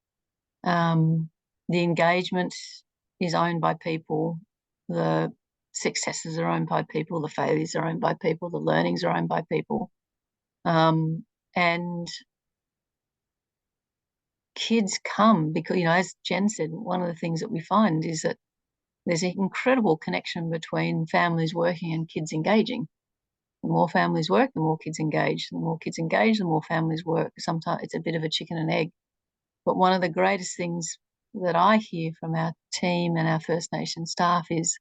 the engagement is owned by people, the successes are owned by people, the failures are owned by people, the learnings are owned by people, and kids come because, as Jen said, one of the things that we find is that there's an incredible connection between families working and kids engaging. The more families work, the more kids engage. The more kids engage, the more families work. Sometimes it's a bit of a chicken and egg. But one of the greatest things that I hear from our team and our First Nation staff is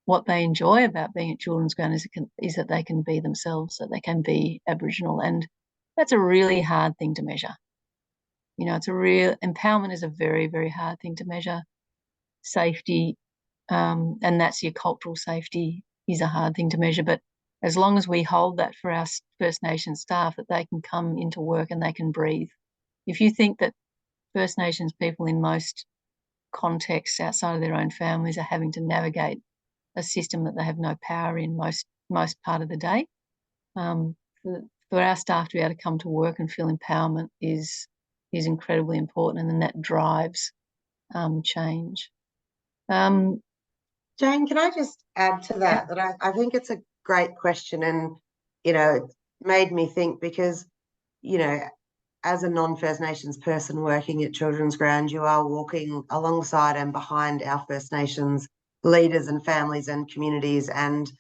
what they enjoy about being at Children's Ground is that they can be themselves, that they can be Aboriginal. And that's a really hard thing to measure. Empowerment is a very, very hard thing to measure. Safety, and that's your cultural safety, is a hard thing to measure. But as long as we hold that for our First Nation staff, that they can come into work and they can breathe. If you think that First Nations people in most contexts outside of their own families are having to navigate a system that they have no power in most part of the day, for our staff to be able to come to work and feel empowerment is incredibly important, and then that drives change. Jane, can I just add to that, that I think it's a great question, and, it made me think, because, as a non-First Nations person working at Children's Ground, you are walking alongside and behind our First Nations leaders and families and communities, and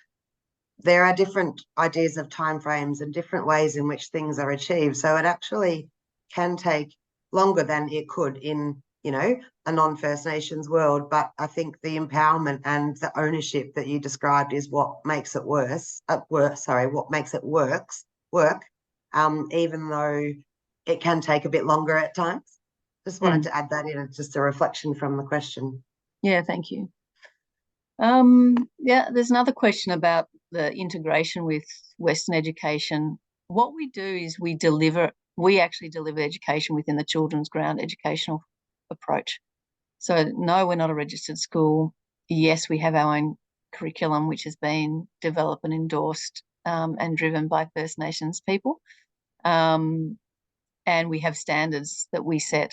there are different ideas of timeframes and different ways in which things are achieved. So it actually can take longer than it could in, you know, a non-First Nations world. But I think the empowerment and the ownership that you described is what makes it what makes it work, even though it can take a bit longer at times. Just wanted to add that in. It's just a reflection from the question. Yeah, thank you. Yeah, there's another question about the integration with Western education. What we do is we actually deliver education within the Children's Ground educational approach. So no, we're not a registered school. Yes, we have our own curriculum, which has been developed and endorsed and driven by First Nations people. And we have standards that we set.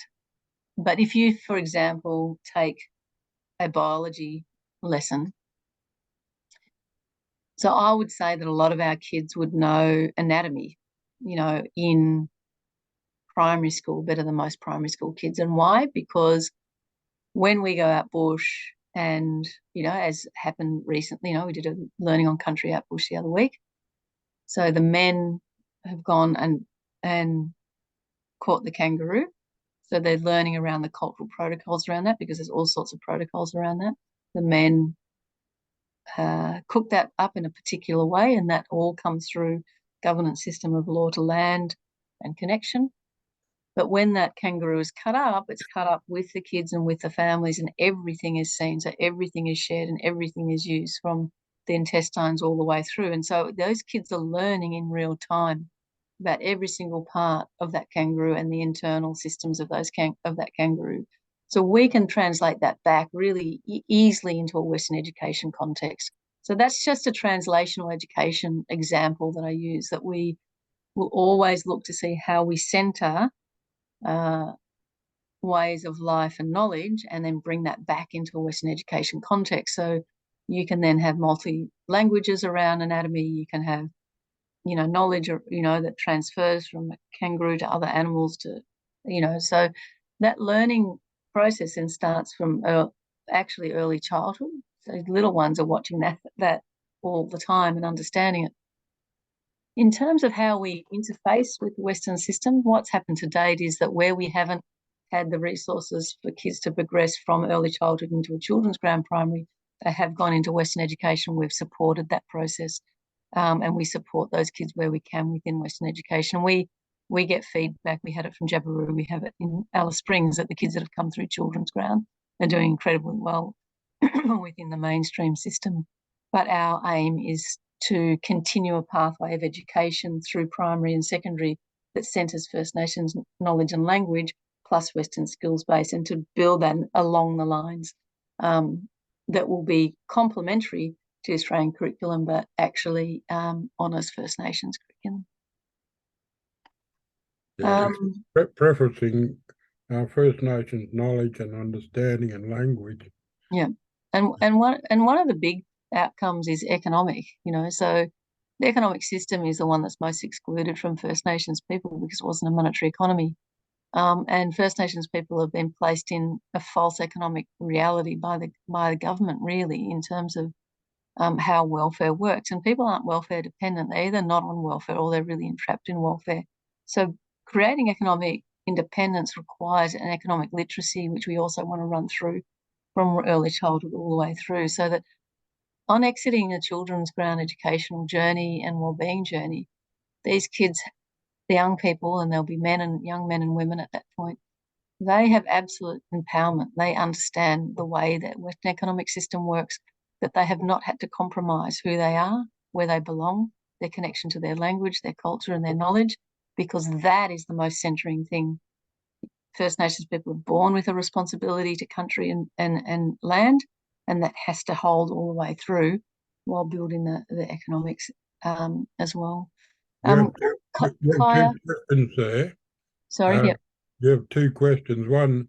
But if you, for example, take a biology lesson, so I would say that a lot of our kids would know anatomy, you know, in primary school better than most primary school kids. And why? Because when we go out bush and, you know, as happened recently, you know, we did a learning on country out bush the other week. So the men have gone and caught the kangaroo. So they're learning around the cultural protocols around that, because there's all sorts of protocols around that. The men cook that up in a particular way, and that all comes through governance system of law to land and connection. But when that kangaroo is cut up, it's cut up with the kids and with the families, and everything is seen. So everything is shared and everything is used, from the intestines all the way through. And so those kids are learning in real time about every single part of that kangaroo and the internal systems of that kangaroo. So we can translate that back really easily into a Western education context. So that's just a translational education example that I use, that we will always look to see how we centre ways of life and knowledge, and then bring that back into a Western education context. So you can then have multi-languages around anatomy. You can have, you know, knowledge, you know, that transfers from a kangaroo to other animals to, you know, so that learning process then starts from actually early childhood. So little ones are watching that all the time and understanding it. In terms of how we interface with the Western system, what's happened to date is that where we haven't had the resources for kids to progress from early childhood into a Children's Ground primary, they have gone into Western education. We've supported that process, and we support those kids where we can within Western education. We get feedback. We had it from Jabiru. We have it in Alice Springs, that the kids that have come through Children's Ground are doing incredibly well within the mainstream system. But our aim is to continue a pathway of education through primary and secondary that centres First Nations knowledge and language plus Western skills base, and to build that along the lines that will be complementary to Australian curriculum, but actually honours First Nations curriculum. Yeah, preferencing First Nations knowledge and understanding and language. Yeah, and one of the big outcomes is economic. You know, so the economic system is the one that's most excluded from First Nations people, because it wasn't a monetary economy. And First Nations people have been placed in a false economic reality by the government, really, in terms of how welfare works. And people aren't welfare dependent. They're either not on welfare or they're really entrapped in welfare. So creating economic independence requires an economic literacy, which we also want to run through from early childhood all the way through, so that on exiting a Children's Ground educational journey and wellbeing journey, these kids, the young people, and there'll be young men and women at that point, they have absolute empowerment. They understand the way that Western economic system works, that they have not had to compromise who they are, where they belong, their connection to their language, their culture and their knowledge, because that is the most centering thing. First Nations people are born with a responsibility to country and land, and that has to hold all the way through while building the economics as well. You have two questions there. Sorry, yep. You have two questions. One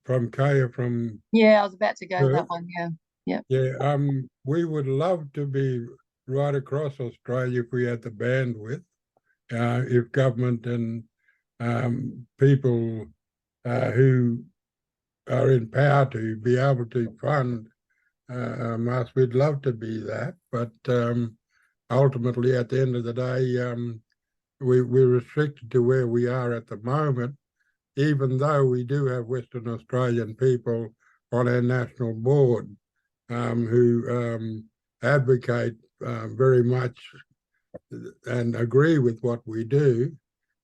from Kaya from. Yeah, I was about to go to that one. Yeah, yeah. Yeah. We would love to be right across Australia if we had the bandwidth. If government and people who are in power to be able to fund us, we'd love to be that. But ultimately, at the end of the day, we're restricted to where we are at the moment, even though we do have Western Australian people on our national board who advocate very much and agree with what we do.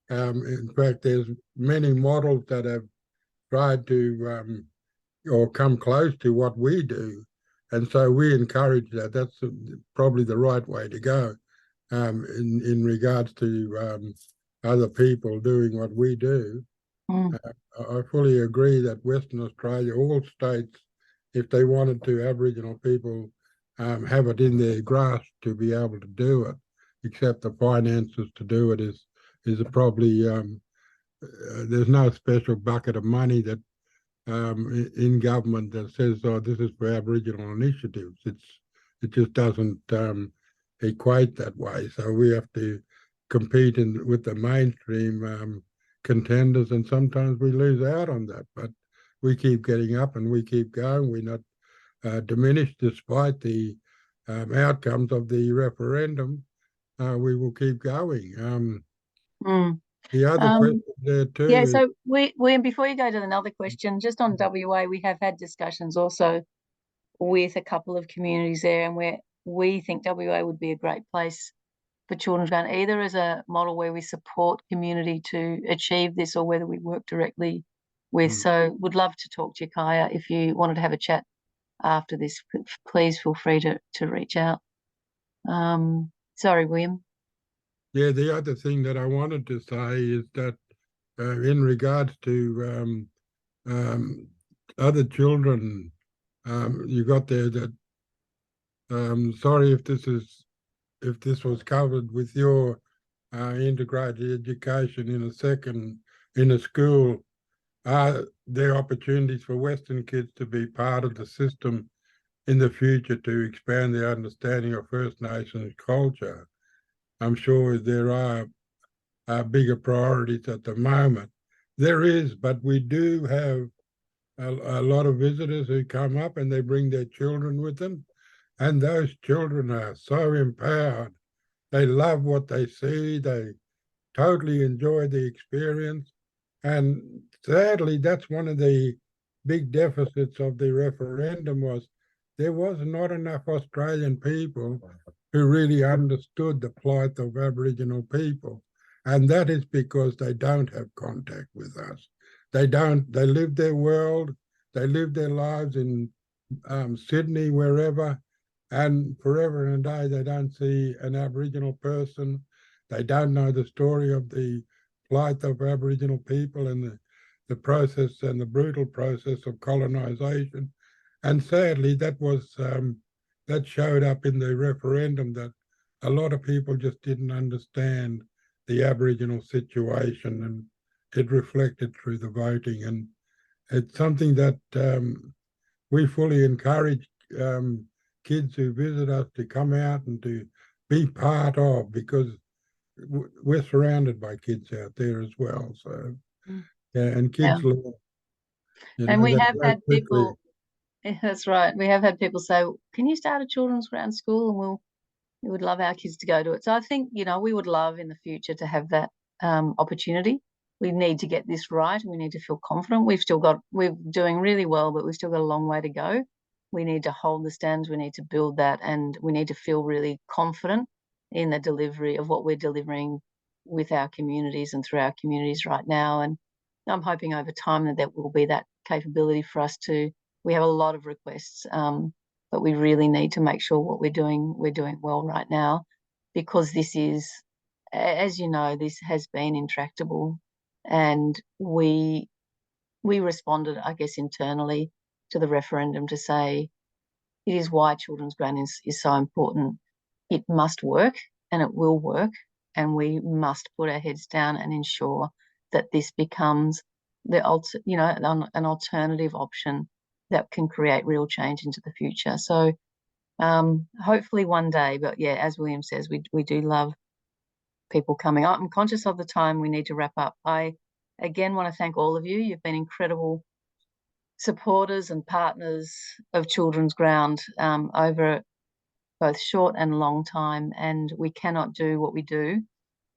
In fact, there's many models that have tried to or come close to what we do. And so we encourage that. That's probably the right way to go in regards to other people doing what we do. I fully agree that Western Australia, all states, if they wanted to, Aboriginal people have it in their grasp to be able to do it, except the finances to do it is probably, there's no special bucket of money that in government that says, oh, this is for Aboriginal initiatives. It just doesn't equate that way. So we have to compete with the mainstream contenders, and sometimes we lose out on that. But we keep getting up and we keep going. We're not diminished despite the outcomes of the referendum. We will keep going. The other question there too. Yeah, so William, before you go to another question, just on WA, we have had discussions also with a couple of communities there, and where we think WA would be a great place for Children's Ground, either as a model where we support community to achieve this, or whether we work directly with. So would love to talk to you, Kaya. If you wanted to have a chat after this, please feel free to reach out. Sorry, William. Yeah, the other thing that I wanted to say is that in regards to other children, you got there that, sorry if this was covered with your integrated education in a school. Are there opportunities for Western kids to be part of the system in the future to expand their understanding of First Nations culture? I'm sure there are bigger priorities at the moment. There is, but we do have a lot of visitors who come up and they bring their children with them. And those children are so empowered. They love what they see. They totally enjoy the experience. And sadly, that's one of the big deficits of the referendum was there was not enough Australian people who really understood the plight of Aboriginal people. And that is because they don't have contact with us. They live their world, they live their lives in Sydney, wherever, and forever and a day they don't see an Aboriginal person. They don't know the story of the plight of Aboriginal people and the process and the brutal process of colonisation. And sadly, that showed up in the referendum, that a lot of people just didn't understand the Aboriginal situation, and it reflected through the voting. And it's something that we fully encourage kids who visit us to come out and to be part of, because we're surrounded by kids out there as well. So, yeah, and kids learn. And we have had people, that's right, we have had people say, can you start a Children's Ground school, and we would love our kids to go to it. So I think, we would love in the future to have that opportunity. We need to get this right. We need to feel confident. We're doing really well, but we've still got a long way to go. We need to hold the standards. We need to build that, and we need to feel really confident in the delivery of what we're delivering with our communities and through our communities right now. And I'm hoping over time that there will be that capability for us to. We have a lot of requests, but we really need to make sure what we're doing well right now, because this is, as you know, this has been intractable, and we responded, I guess, internally to the referendum to say it is why Children's Ground is so important. It must work, and it will work, and we must put our heads down and ensure that this becomes an alternative option that can create real change into the future. So hopefully one day, but yeah, as William says, we do love people coming up. I'm conscious of the time, we need to wrap up. I again want to thank all of you. You've been incredible supporters and partners of Children's Ground over both short and long time, and we cannot do what we do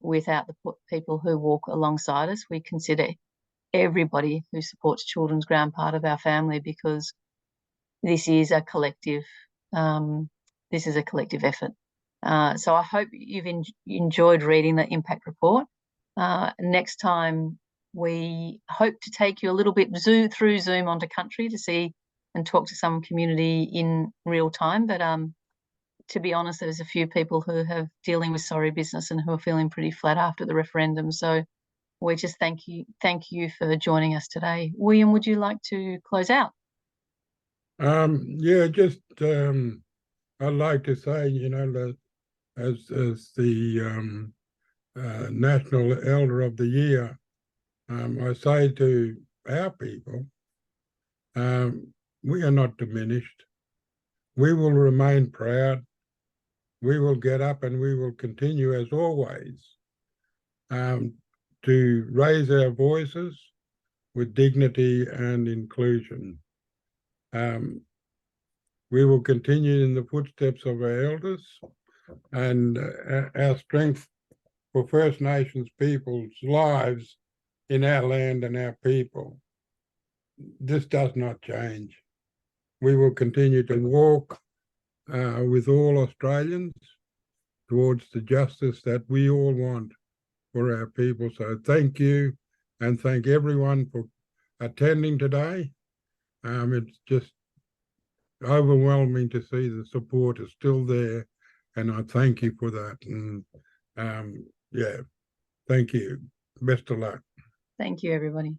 without the people who walk alongside us. We consider everybody who supports Children's Ground part of our family, because this is a collective. This is a collective effort. So I hope you've enjoyed reading the impact report. Next time, we hope to take you a little bit through Zoom onto country to see and talk to some community in real time. But to be honest, there's a few people who have dealing with sorry business and who are feeling pretty flat after the referendum. So we just thank you for joining us today. William, would you like to close out? Yeah, just I'd like to say, you know, that as the National Elder of the Year, I say to our people, we are not diminished. We will remain proud. We will get up and we will continue, as always, to raise our voices with dignity and inclusion. We will continue in the footsteps of our elders, and our strength for First Nations people's lives in our land and our people. This does not change. We will continue to walk with all Australians towards the justice that we all want for our people. So thank you, and thank everyone for attending today. It's just overwhelming to see the support is still there, and I thank you for that. And yeah, thank you. Best of luck. Thank you, everybody.